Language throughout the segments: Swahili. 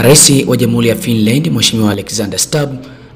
Rais wa Jamhuri ya Finland Mheshimiwa Alexander Stubb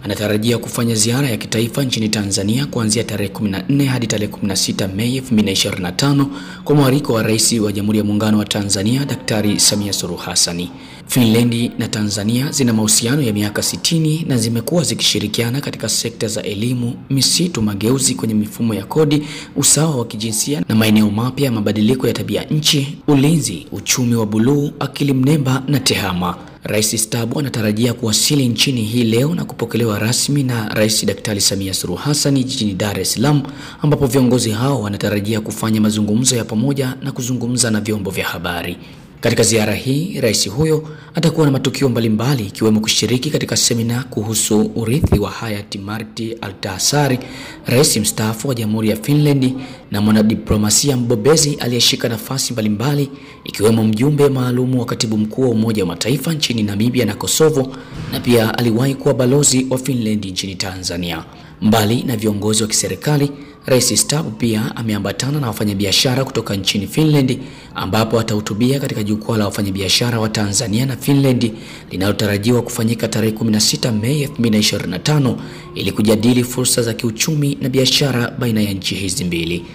anatarajia kufanya ziara ya kitaifa nchini Tanzania kuanzia tarehe 14 hadi tarehe 16 Mei 2025 kwa mwaliko wa Rais wa Jamhuri ya Muungano wa Tanzania Daktari Samia Suluhu Hassan. Finland na Tanzania zina mahusiano ya miaka 60 na zimekuwa zikishirikiana katika sekta za elimu, misitu, mageuzi kwenye mifumo ya kodi, usawa wa kijinsia na maeneo mapya ya mabadiliko ya tabia nchi, ulinzi, uchumi wa buluu, akili mnemba na tehama. Rais Stubb anatarajia kuwasili nchini hii leo na kupokelewa rasmi na Rais Daktari Samia Suluhu Hassan jijini Dar es Salaam, ambapo viongozi hao wanatarajia kufanya mazungumzo ya pamoja na kuzungumza na vyombo vya habari. Katika ziara hii, rais huyo atakuwa na matukio mbalimbali ikiwemo kushiriki katika semina kuhusu urithi wa hayati Martti Ahtisaari, rais mstaafu wa Jamhuri ya Finland na mwanadiplomasia mbobezi aliyeshika nafasi mbalimbali ikiwemo mjumbe maalumu wa katibu mkuu wa Umoja wa Mataifa nchini Namibia na Kosovo, na pia aliwahi kuwa balozi wa Finland nchini Tanzania. Mbali na viongozi wa kiserikali, Rais Stubb pia ameambatana na wafanyabiashara kutoka nchini Finland, ambapo atahutubia katika jukwaa la wafanyabiashara wa Tanzania na Finland linalotarajiwa kufanyika tarehe 16 Mei 2025 ili kujadili fursa za kiuchumi na biashara baina ya nchi hizi mbili.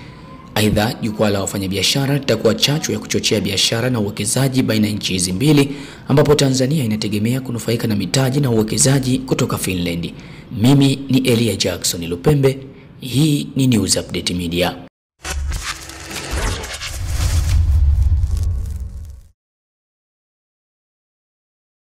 Aidha, jukwaa la wafanyabiashara litakuwa chachu ya kuchochea biashara na uwekezaji baina ya nchi hizi mbili, ambapo Tanzania inategemea kunufaika na mitaji na uwekezaji kutoka Finland. Mimi ni Elia Jackson Lupembe. Hii ni News Update Media.